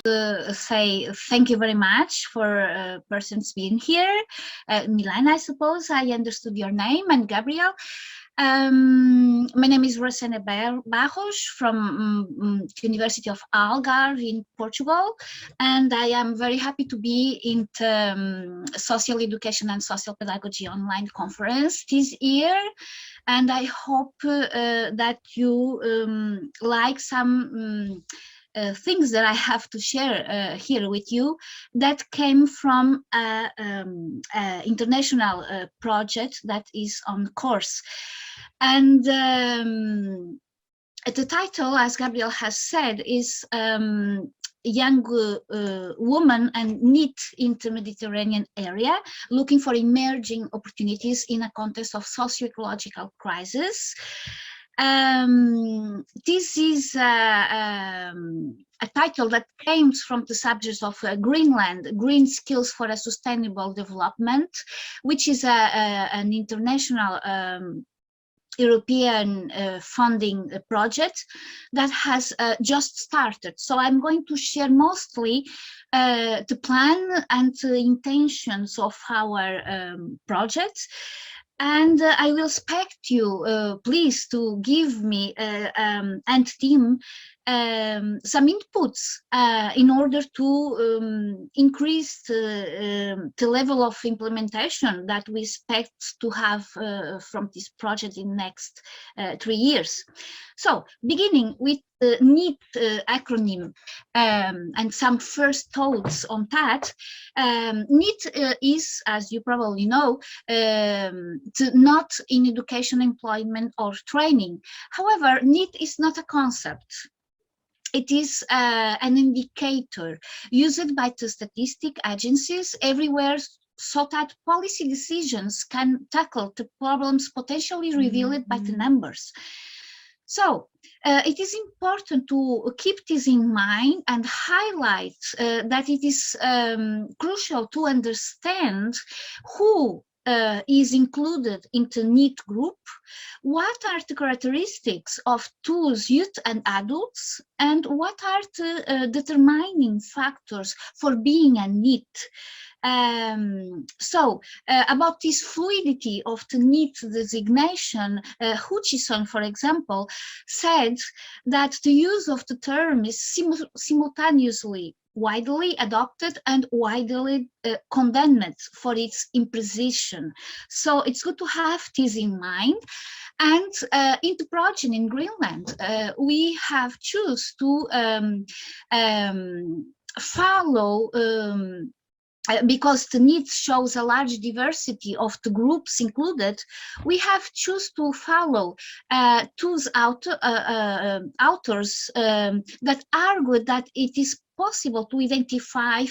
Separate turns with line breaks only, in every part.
say thank you very much for persons being here. Milan, I suppose I understood your name, and Gabriel. My name is Rosana Barros from University of Algarve in Portugal, and I am very happy to be in the Social Education and Social Pedagogy online conference this year. And I hope that you like some things that I have to share here with you that came from an international project that is on course. And the title, as Gabriel has said, is young woman and NEET in the Mediterranean area, looking for emerging opportunities in a context of socio-ecological crisis. This is a title that came from the subject of Greenland, Green Skills for a Sustainable Development, which is an international European funding project that has just started. So I'm going to share mostly the plan and the intentions of our project. And I will expect you, please, to give me and team some inputs in order to increase the level of implementation that we expect to have from this project in the next 3 years. So, beginning with the NEET acronym and some first thoughts on that. NEET is, as you probably know, not in education, employment, or training. However, NEET is not a concept. It is an indicator used by the statistic agencies everywhere so that policy decisions can tackle the problems potentially revealed by the numbers. So it is important to keep this in mind and highlight that it is crucial to understand who is included in the NEET group, what are the characteristics of those youth and adults, and what are the determining factors for being a NEET. About this fluidity of the NEET designation, Hutchison, for example, said that the use of the term is simultaneously widely adopted and widely condemned for its imprecision. So it's good to have this in mind. And in the project in Greenland, we have chosen to follow because the NEET shows a large diversity of the groups included, we have chosen to follow those authors that argue that it is possible to identify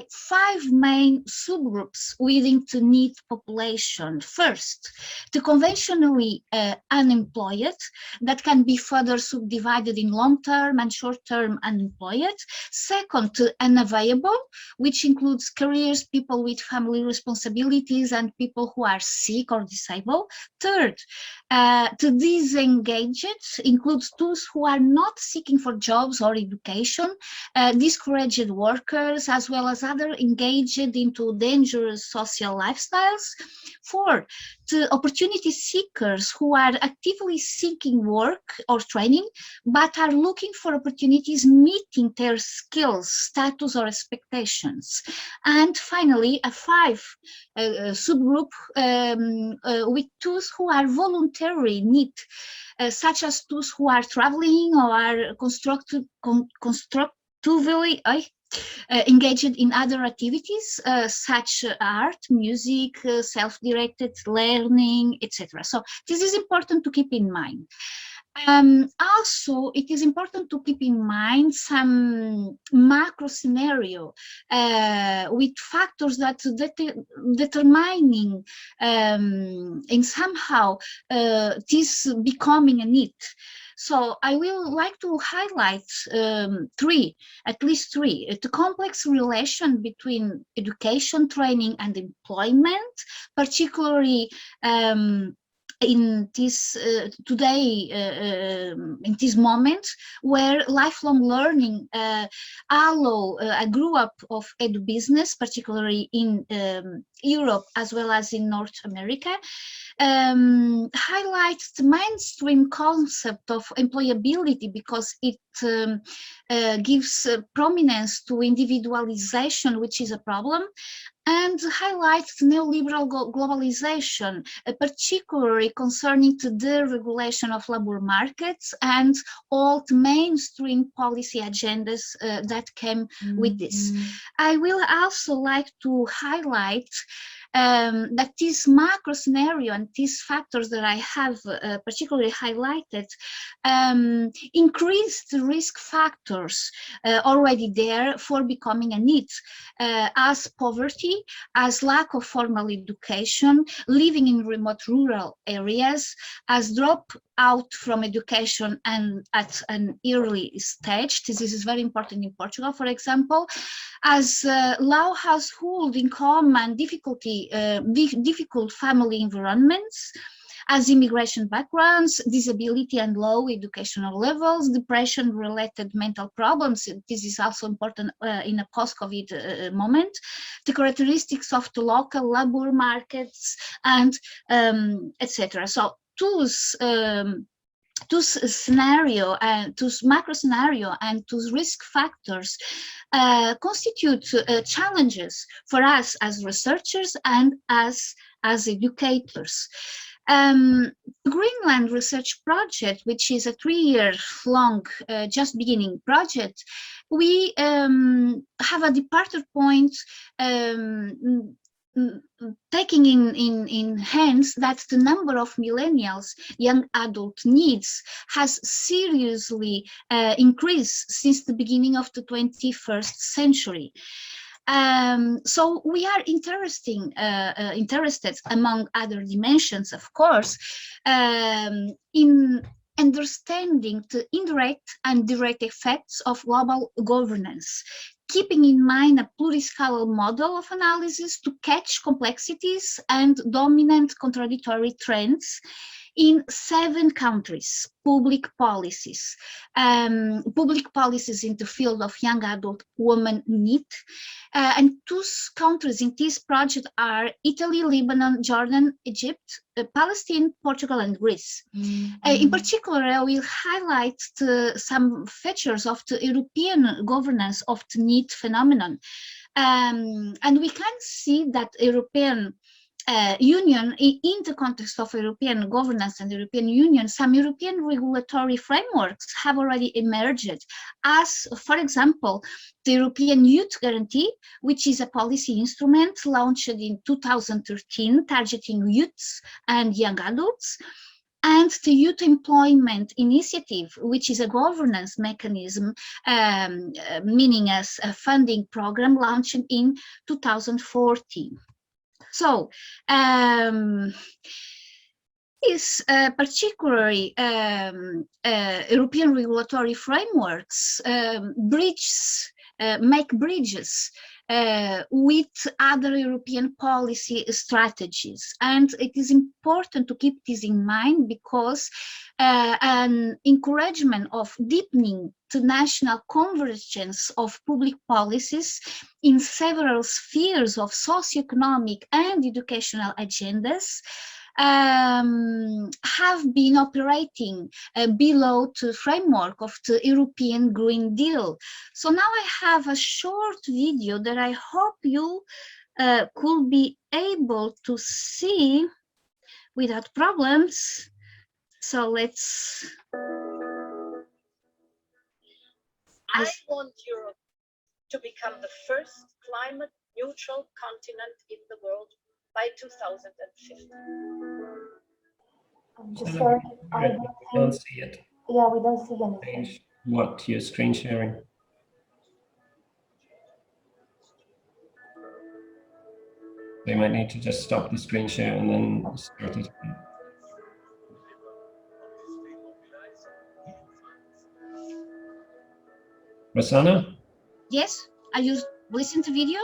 5 main subgroups within the NEET population. First, the conventionally unemployed, that can be further subdivided in long-term and short-term unemployed. Second, the unavailable, which includes careers, people with family responsibilities, and people who are sick or disabled. Third, the disengaged includes those who are not seeking for jobs or education, discouraged workers, as well as others engaged into dangerous social lifestyles. Four, the opportunity seekers who are actively seeking work or training, but are looking for opportunities meeting their skills, status, or expectations. And finally, a 5 subgroup with those who are voluntary NEET, such as those who are traveling or are constructively engaged in other activities such art, music, self-directed learning, etc. So this is important to keep in mind. Also, it is important to keep in mind some macro scenario with factors that determining in somehow this becoming a NEET. So I will like to highlight at least three. The complex relation between education, training, and employment, particularly in this today, in this moment, where lifelong learning allow a group of edu business, particularly in Europe as well as in North America, highlights the mainstream concept of employability, because it gives prominence to individualization, which is a problem, and highlights neoliberal globalization, particularly concerning the deregulation of labor markets and all the mainstream policy agendas that came with this. I will also like to highlight that this macro scenario and these factors that I have particularly highlighted increase the risk factors already there for becoming a NEET, as poverty, as lack of formal education, living in remote rural areas, as drop out from education and at an early stage. This is very important in Portugal, for example, as low household income and difficult family environments, as immigration backgrounds, disability and low educational levels, depression-related mental problems. This is also important in a post-COVID moment, the characteristics of the local labor markets, and etc. So those scenario and those macro scenario and those risk factors constitute challenges for us as researchers and as educators. Greenland Research Project, which is a 3-year-long, just beginning project, we have a departure point taking in hands that the number of millennials, young adult needs, has seriously increased since the beginning of the 21st century. So we are interested, among other dimensions, of course, in understanding the indirect and direct effects of global governance, keeping in mind a pluriscale model of analysis to catch complexities and dominant contradictory trends in 7 countries, public policies in the field of young adult women NEET. And 2 countries in this project are Italy, Lebanon, Jordan, Egypt, Palestine, Portugal, and Greece. In particular, I will highlight some features of the European governance of the NEET phenomenon. And we can see that European Union, in the context of European governance and European Union, some European regulatory frameworks have already emerged, as, for example, the European Youth Guarantee, which is a policy instrument launched in 2013, targeting youths and young adults, and the Youth Employment Initiative, which is a governance mechanism, meaning as a funding program launched in 2014. So, these particularly European regulatory frameworks make bridges with other European policy strategies. And it is important to keep this in mind, because an encouragement of deepening the national convergence of public policies in several spheres of socioeconomic and educational agendas have been operating below the framework of the European Green Deal. So now I have a short video that I hope you could be able to see without problems. So let's...
I want Europe to become the first climate neutral continent in the world by 2050.
I'm just sorry, I
don't see it.
Yeah, we don't see anything.
Change what your screen sharing. They might need to just stop the screen share and then start it again. Rosanna?
Yes, are you listening to video?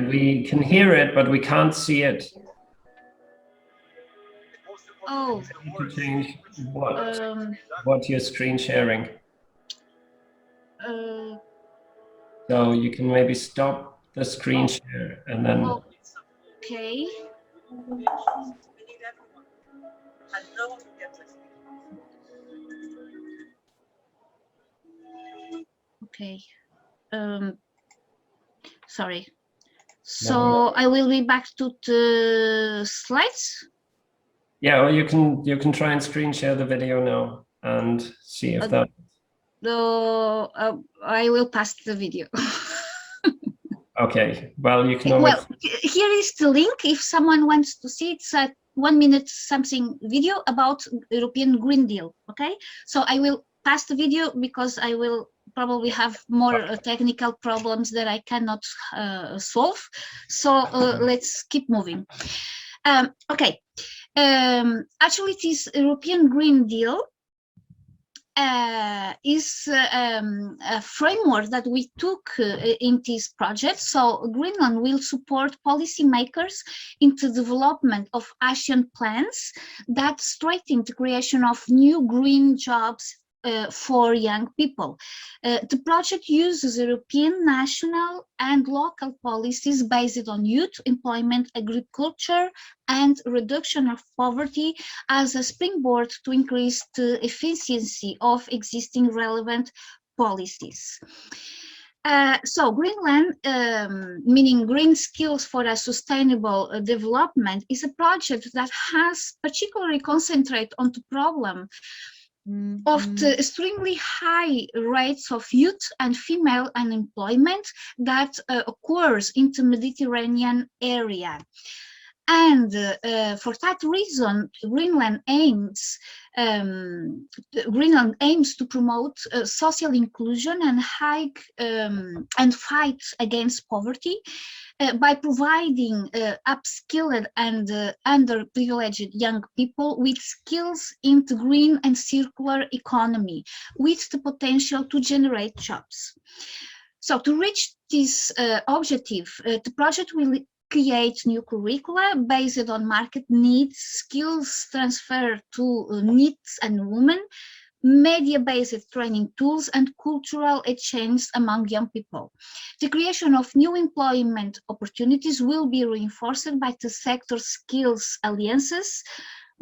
We can hear it, but we can't see it.
Oh,
You can change
um,
what you're screen sharing.
uh,
So you can maybe stop the screen share and then.
okay. Okay. Sorry. So I will be back to the slides.
Yeah, or you can try and screen share the video now and see if that.
I will pass the video.
Okay. Well, you can always.
Well, here is the link. If someone wants to see, it's a 1 minute something video about European Green Deal. Okay, so I will pass the video because I will probably have more technical problems that I cannot solve. So let's keep moving. Okay, actually, it is European Green Deal is a framework that we took in this project. So Greenland will support policymakers in the development of action plans that strengthen the creation of new green jobs for young people. The project uses European, national and local policies based on youth employment, agriculture and reduction of poverty as a springboard to increase the efficiency of existing relevant policies. So Greenland, meaning Green Skills for a Sustainable Development, is a project that has particularly concentrated on the problem of the extremely high rates of youth and female unemployment that occurs in the Mediterranean area. And for that reason, Greenland aims to promote social inclusion and fight against poverty by providing upskilled and underprivileged young people with skills in the green and circular economy, with the potential to generate jobs. So to reach this objective, the project will create new curricula based on market needs, skills transfer to NEETs and women, media-based training tools, and cultural exchange among young people. The creation of new employment opportunities will be reinforced by the sector skills alliances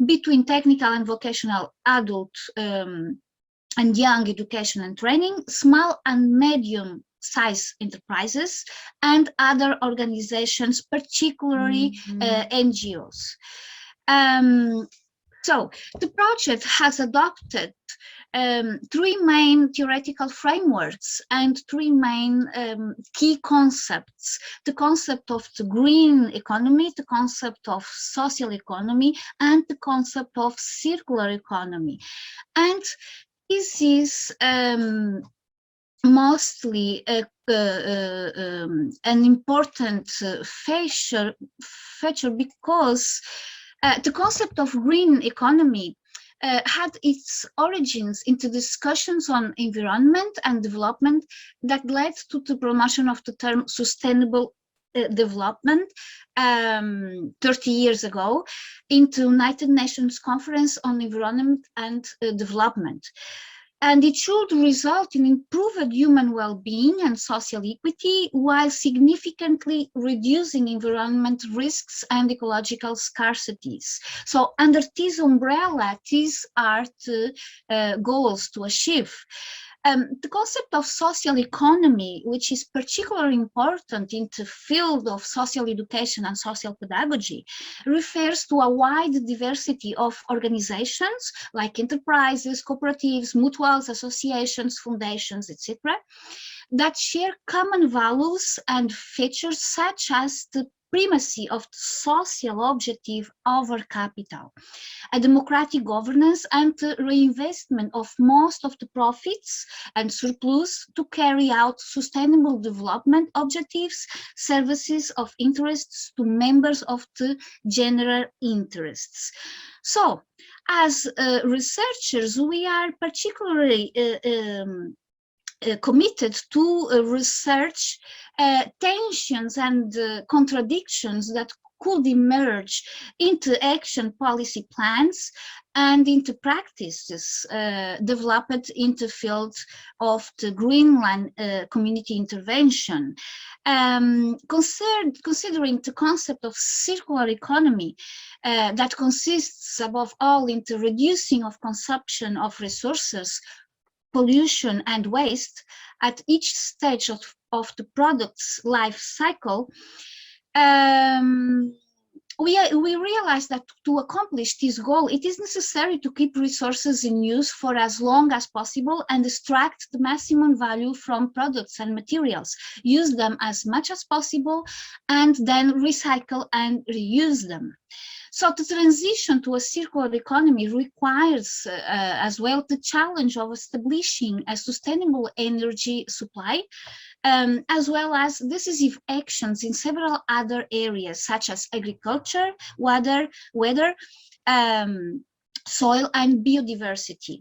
between technical and vocational adult and young education and training, small and medium size enterprises and other organizations, particularly NGOs. So the project has adopted 3 main theoretical frameworks and 3 main key concepts: the concept of the green economy, the concept of social economy, and the concept of circular economy. And this is mostly an important feature because the concept of green economy had its origins into discussions on environment and development that led to the promotion of the term sustainable development 30 years ago in the United Nations Conference on Environment and Development. And it should result in improved human well-being and social equity while significantly reducing environment risks and ecological scarcities. So under this umbrella, these are the goals to achieve. The concept of social economy, which is particularly important in the field of social education and social pedagogy, refers to a wide diversity of organizations like enterprises, cooperatives, mutuals, associations, foundations, etc., that share common values and features such as the primacy of the social objective over capital, a democratic governance, and the reinvestment of most of the profits and surplus to carry out sustainable development objectives, services of interests to members of the general interests. So, as researchers, we are particularly committed to research tensions and contradictions that could emerge into action policy plans and into practices developed in the field of the Greenland community intervention. Considering the concept of circular economy that consists above all in the reducing of consumption of resources, pollution and waste at each stage of the product's life cycle, we realize that to accomplish this goal, it is necessary to keep resources in use for as long as possible and extract the maximum value from products and materials, use them as much as possible, and then recycle and reuse them. So the transition to a circular economy requires as well the challenge of establishing a sustainable energy supply, as well as decisive actions in several other areas such as agriculture, weather, soil and biodiversity.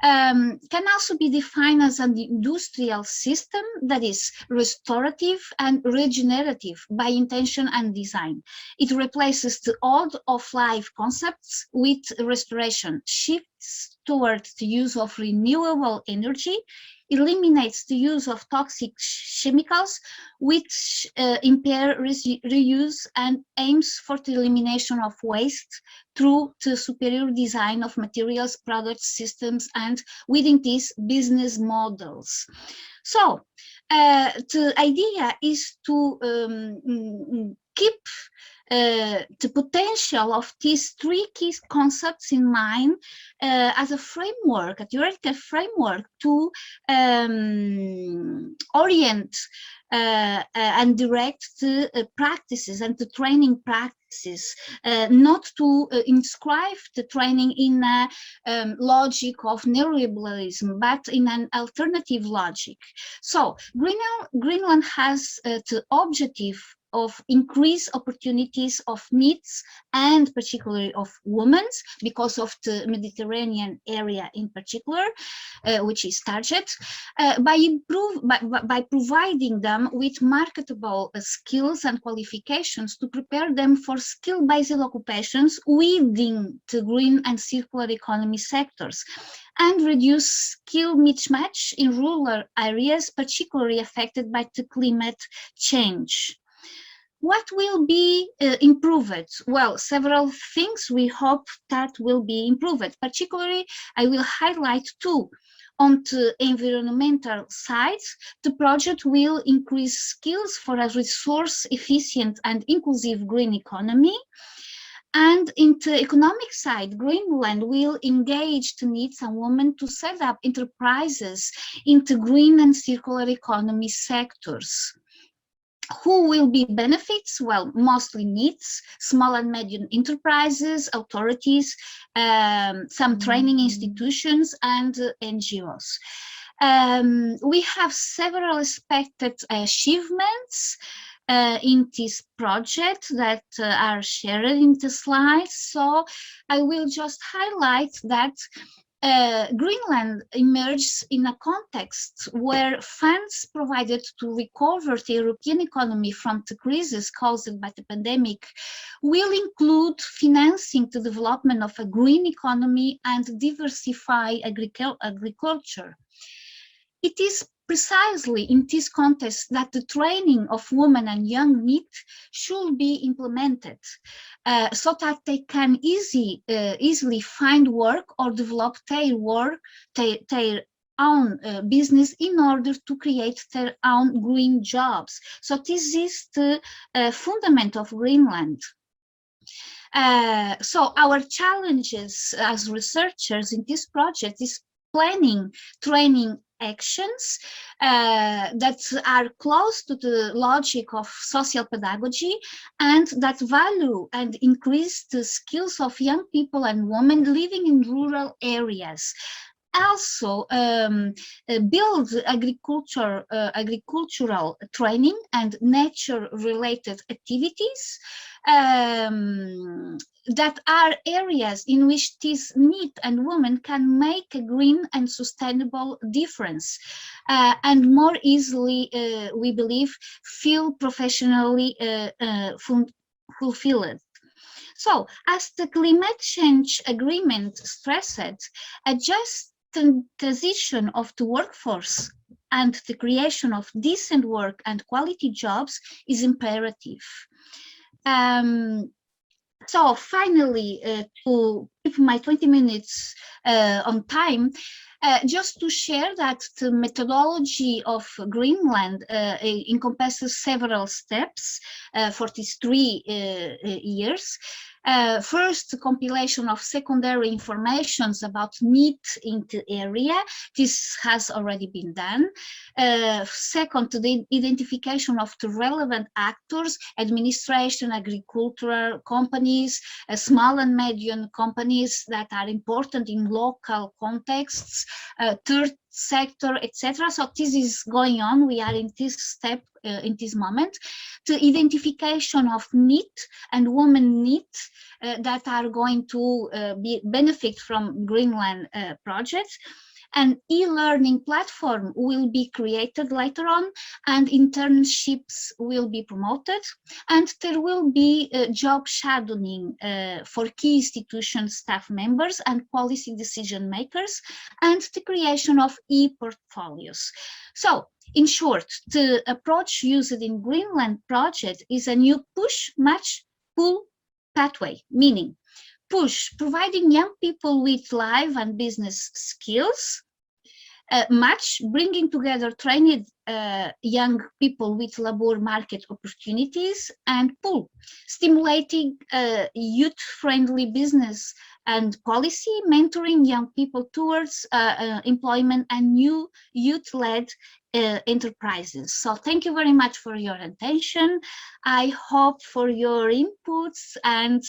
Can also be defined as an industrial system that is restorative and regenerative by intention and design. It replaces the old of life concepts with restoration, shifts towards the use of renewable energy, eliminates the use of toxic chemicals which impair reuse, and aims for the elimination of waste through the superior design of materials, products, systems, and within these business models. So the idea is to keep the potential of these three key concepts in mind as a framework, a theoretical framework to orient and direct the practices and the training practices, not to inscribe the training in a logic of neoliberalism, but in an alternative logic. So Greenland has the objective of increased opportunities of NEETs and particularly of women because of the Mediterranean area in particular, which is target, by providing them with marketable skills and qualifications to prepare them for skill-based occupations within the green and circular economy sectors, and reduce skill mismatch in rural areas particularly affected by the climate change. What will be improved? Well, several things we hope that will be improved. Particularly, I will highlight two. On the environmental side, the project will increase skills for a resource-efficient and inclusive green economy. And in the economic side, Greenland will engage the NEETs and women to set up enterprises in the green and circular economy sectors. Who will be benefits? Well, mostly NEETs, small and medium enterprises, authorities, some training institutions, and NGOs. We have several expected achievements in this project that are shared in the slides. So I will just highlight that Greenland emerges in a context where funds provided to recover the European economy from the crisis caused by the pandemic will include financing the development of a green economy and diversify agriculture. It is precisely in this context that the training of women and young NEET should be implemented so that they can easily find work or develop their own business in order to create their own green jobs. So this is the fundament of Greenland. So our challenges as researchers in this project is planning training actions that are close to the logic of social pedagogy and that value and increase the skills of young people and women living in rural areas. Also build agricultural training and nature-related activities that are areas in which these NEET and women can make a green and sustainable difference and more easily, we believe, feel professionally fulfilled. So, as the climate change agreement stressed, a just transition of the workforce and the creation of decent work and quality jobs is imperative. So finally, to keep my 20 minutes on time, just to share that the methodology of Greenland encompasses several steps for these 3 years. First, compilation of secondary informations about NEET in the area. This has already been done. Second, the identification of the relevant actors, administration, agricultural companies, small and medium companies that are important in local contexts, third sector, etc. So this is going on. We are in this step in this moment. The identification of NEET and women NEET that are going to benefit from Greenland projects. An e-learning platform will be created later on, and internships will be promoted, and there will be job shadowing for key institution staff members and policy decision makers, and the creation of e-portfolios. So, in short, the approach used in Greenland project is a new push, match, pull pathway, meaning push, providing young people with life and business skills. Match, bringing together trained young people with labor market opportunities. And pull, stimulating youth-friendly business and policy, mentoring young people towards employment and new youth-led enterprises. So thank you very much for your attention. I hope for your inputs, and